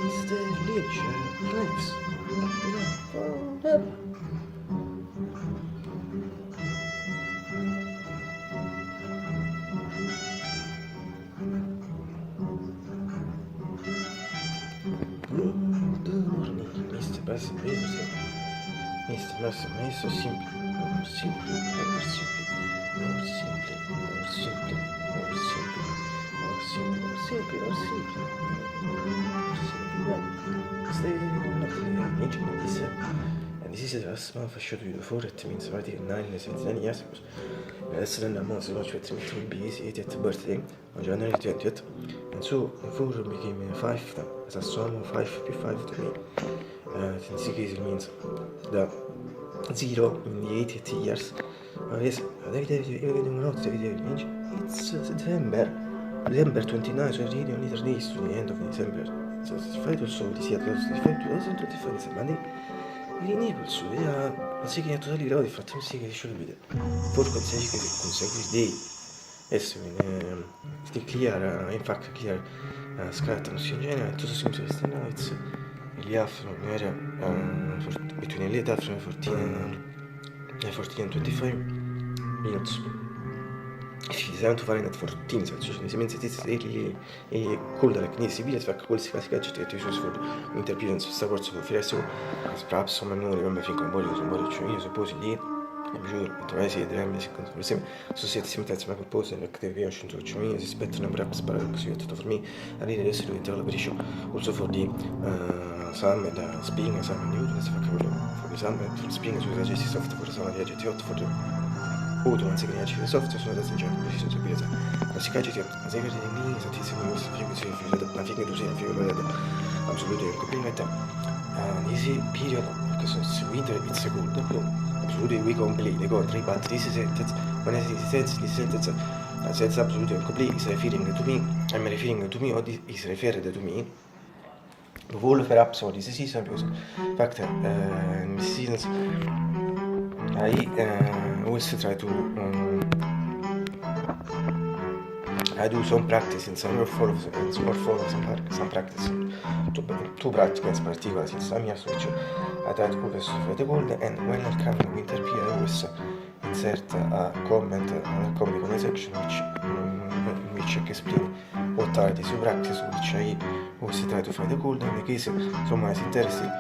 Mr. Lynch lives. Hold up. Buongiorno, Mr. Bassett, Mr. Bassett, ma è so simple, more simple, more simple, more simple, more simple, more simple, more simple, more simple, more simple, more simple. Stay not ancient in this, and this is the last month I showed you before. It means already 79 years ago. That's the month which will be his 80th birthday on January 20th, and so 4 became 5 then, as a sum of 5 plus 5 to me. In this case it means the 0 in the 80th years. Yes, it's December 29, so really only 3 days to the end of December. So it's Friday also, this year, 2025 December. Naples, anziché totali gradi, frattempo sì che riesce a vedere. For consecutive day. Yes, still clear, in fact clear sky atmosphere in general, it also seems to now it's in the afternoon, between the late afternoon 14 and 25 minutes. If you decide to Fahrenheit 14 Celsius, it means it is really colder, like near Siberia, it's like cold, that you choose for winter periods, supports for first, perhaps some memory, remember, think on body, io suppose lì, I'm sure, trovai si vedrà, mi si consiglio, so siete similari, ma propose, like the reaction to me, si aspettano perhaps, but for me, I need to listen to the operation, also for the summer, the spring, summer, new, for the summer, for the spring, so the soft for the summer, the hot for the auto, anziché agire soft, sono da sincero, preciso, sapere, classificati, zeker in statistici, la figura tu sei la figura absolutely complete, easy period, because it's winter, it's cold, absolutely we complete, they go 3 but this is it, when I say this sentence, it's absolutely complete, is referring to me, I'm referring to me, or is referred to me, the whole perhaps, or this is because, in fact, in this seasons, I always try to I do some practice in some follow some practice to practice in particular since some years which I try to cover for the cold, and when I come in winter period I always insert a comment section which I explain what are the practice which I always try to find the cold, in the case someone is interested,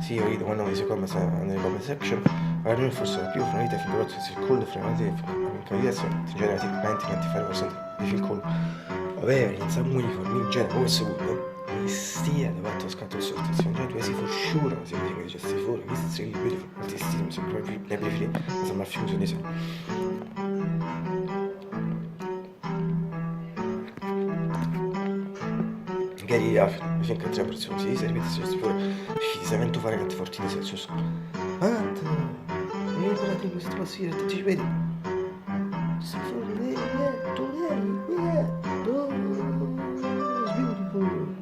see read one of these comments in the comment section. I don't know forse più finalmente fin però si cold finalmente adesso in genere tipo 90-95% di film cold vabbè iniziamo uniformi in genere come secondo mi stia da fatto scatto sotto se già tu sei for sure se mi dici sei fuori questo sei beautiful artisti mi sembra ne preferì ma sembra fiuso di sé magari I think tre persone si dice ripete se fuori fisicamente fare 14 Celsius guardate questa atmosfera, ti ci vedi? Si fuori, beautiful.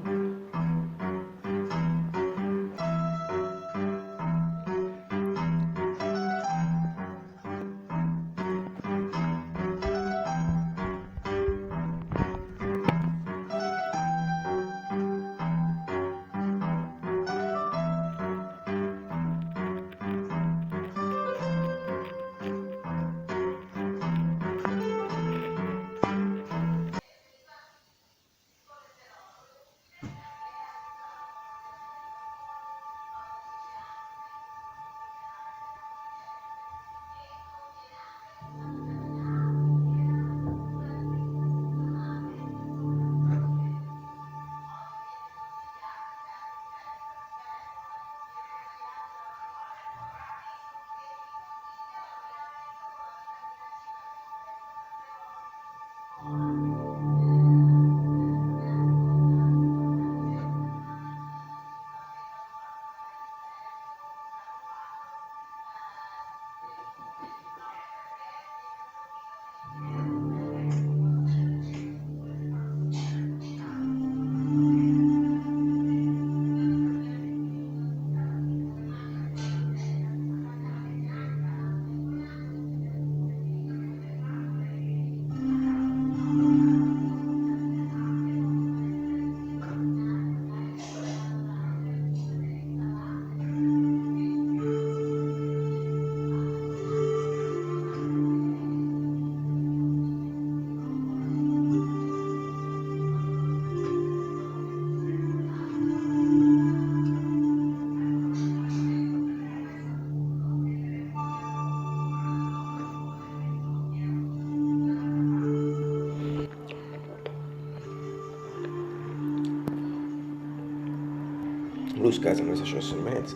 those guys are always just minutes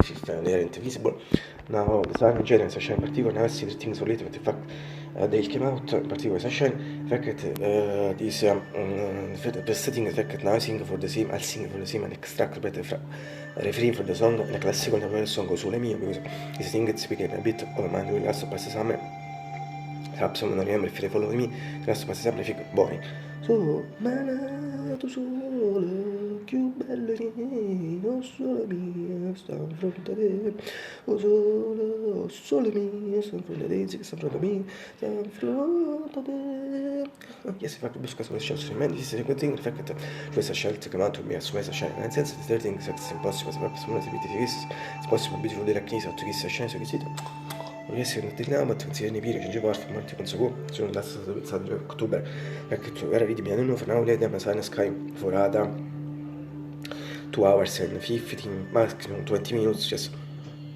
if they aren't visible. Now the time in general is in particular now see the things related to the fact they came out in particular session the fact that this the setting the fact that now sing for the same I'll sing for the same and extract better refrain for the song la classical the song sulle mie because this thing it's became a bit oh man we last pass summer perhaps non remember if they follow me last pass sempre fico boring so malato sole più bello di me non solo mia sta in fronte a te o sole mie sta in fronte a te che sta in fronte a me sta in fronte a te yes in fact busca sulle scelte sui menti si continua il fatto che questa scelta che manto mi assume questa scena nel senso di third thing it's impossible se proprio sono se vedi this it's possible to do la chiesa tu che sta scena su che sito Riesco a dire ma tu sei nei piri che già parte molti con suo sono da stato pensato in ottobre perché tu era vedi mi hanno fatto una idea ma sai sky forata 2 hours and 15 maximum 20 minutes just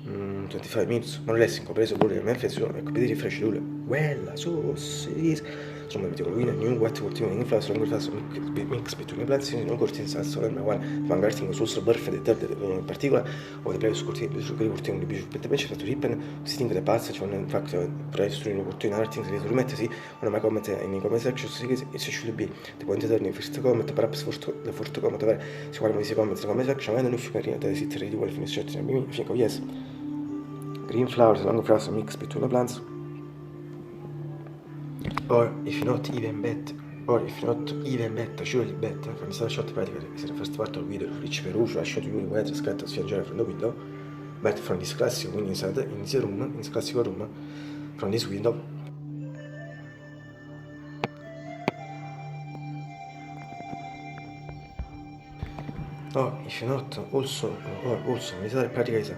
25 minutes more or less in compreso pure il Memphis ecco per rifresh due well so series insomma mi dico win new what ultimo in flash long flash mix between plants non corti in senso ma one vanguarding sul perfect third in particular o the players corti su che corti un bisu per te c'è fatto ripen si tinga da passa c'è un fact presto in corti in arting se rimetti sì una mai comment in comment section si che se should be the point turn in first comment perhaps the first comment avere sicuramente si comment come section e non uscire in da si tre di quel finish chat mi fico yes green flowers long flowers mix between the plants or if not even better, surely better, from the shot practically is the first part of the video which Perugia I shot you where the scatter sfiangere from the window, but from this classic when inside in this room, in this classical room, from this window. Or if not, also in practically is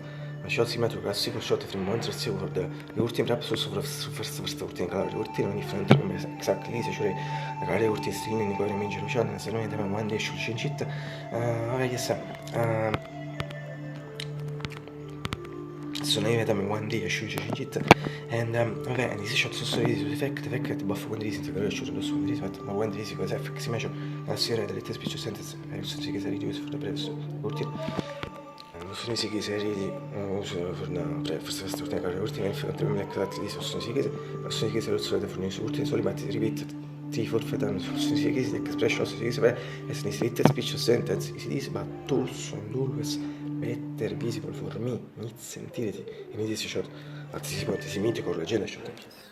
a shot similar to classical shot from one to for the ultimate perhaps also for first ultimate color ultimate different exactly is cioè la cara ultimate string in cui mi giro c'è se non abbiamo one day sul cincit yes sono io dammi one day sul cincit and vabbè and this shot so the fact that buff when this integrate sul lo su ma when this cosa effect si measure la serie delle test speech sentence e si che si reduce for the previous ultimate sono sì che serie di forse questa ultima cosa ultima infatti non mi accadati di sono sì che lo solito fornire su ultimi soli matti ripeto ti forfettano sono sì che si expression sì che si vede e se ne si dice speech sentence si dice ma tu sono always better visible for me need sentirti e mi dice short antisemitico con la gente short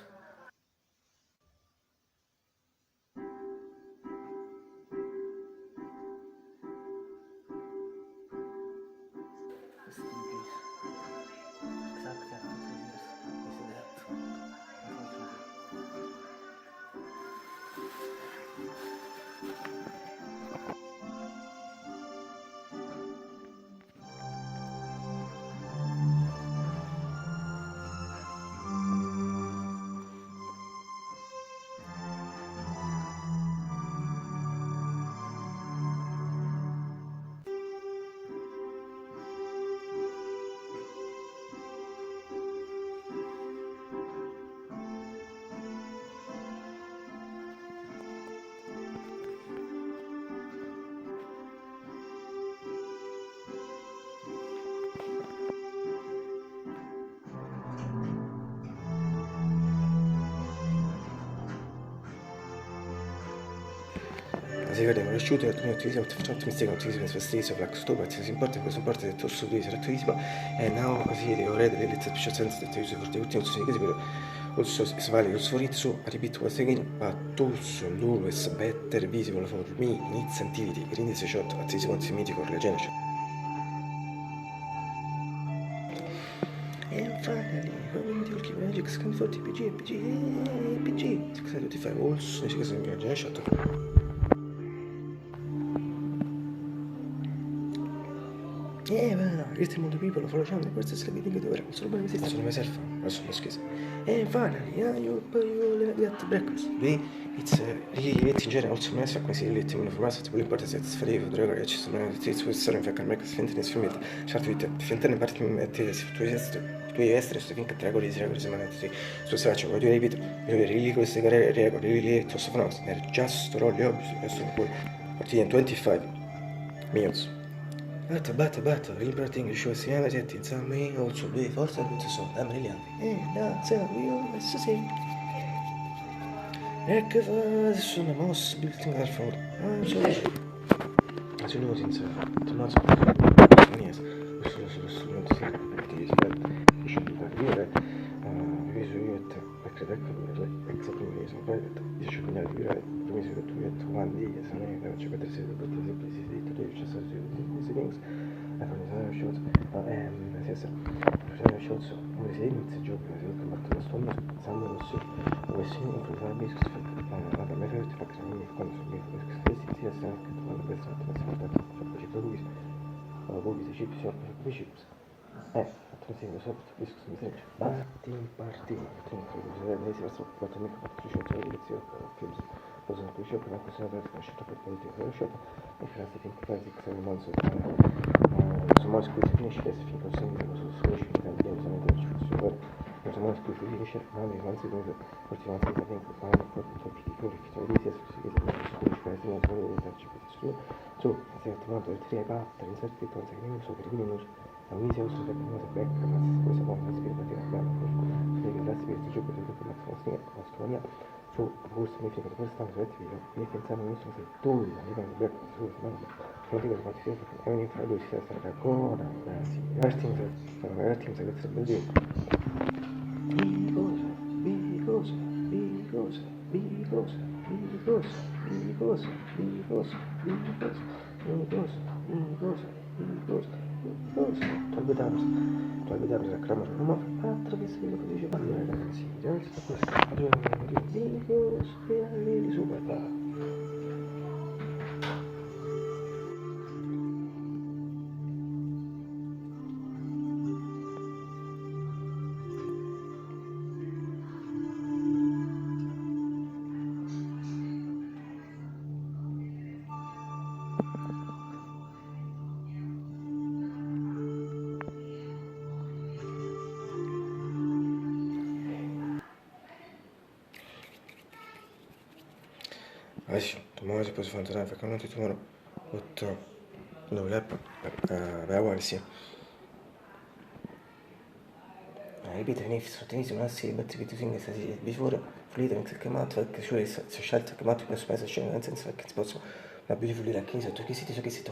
si vedono le sciute attività ottimistica ottimismo svestrisa flex to but si importa questo parte del torso di caratterismo e now si the already the little special sense that use for the ultimo si che però also is valid also for it so I repeat once again but also always better visible for me needs sentivity quindi si shot attività mitico con la gente and finally when the ultimate magic scan for PG PG 625 also si che si viene shot It's the people follow the first is getting it over. So many things on myself. Also, and finally, you get breakfast. It's really in general also myself quasi il team of mass to import as it's free for the ci sono it's with certain fact make fintech film certo it fintech parte mette tu esteri sto finché tre gol di settimana su se faccio voglio ripetere io really queste regole really to so fast they're just roll up sono poi partita in 25 minutes But, Rebirthing you should see everything inside me, also be forse tutto so, da brillanti. Da, se io adesso sì. Ecco, adesso una mossa, building al forno. Sono così sincero, tornato a niente. Questo strumento sì, perché si vede, riesce a dire, viso io e te, perché da qui, esattamente, sono poi, dice che mi ha di dire, tu che tu hai quando se ne c'è per essere per te sempre si dice tu c'è stato questi things e poi sono uscito sì sì sono uscito come si inizia gioco si è fatto la storia sanno lo so come si inizia a fare business vabbè mi fai fare quando sono mi fai questi sì sì anche tu quando penso a te poi c'è lui poi si chips si chips attenzione so questo mi sembra parti tu non si va fatto mica fatto scelta di lezione film cosa in cui c'è una questione per la scelta per politica della scelta e grazie a tutti quasi che sono molto sono molto scusi finisce adesso finché ho sempre lo solo scelta di sono molto scusi non sono molto scusi finisce ma mi avanzi dove ultimamente da tempo ma non proprio troppi di colori che sono lì sia scusi che sono scusi per essere molto solo di darci questo so si è attivato il 3 e 4 in certi punti che non so per i minus a me si usa per cosa becca ma se questa cosa si vede che abbiamo quindi grazie per questo gioco di informazione su questo significa che questa cosa è attiva e pensare non sono settori a livello di becca su non dico che faccio sempre è un'infra lui si deve stare ancora sì Artings che sarebbe dire cosa cosa cosa cosa cosa cosa cosa cosa tolgo Dams a Kramer ma attraverso quello che dice Maria ragazzi già sta questo Vigos reali super ماشي tomorrow is supposed to find time for coming to tomorrow but no lap بأول سي ripete tenissimo sì but che tu singa stasera before fluido in chiamato perché scelta chiamato per spesa scena nel senso che ti posso una beautiful racchisa tu che siete so che siete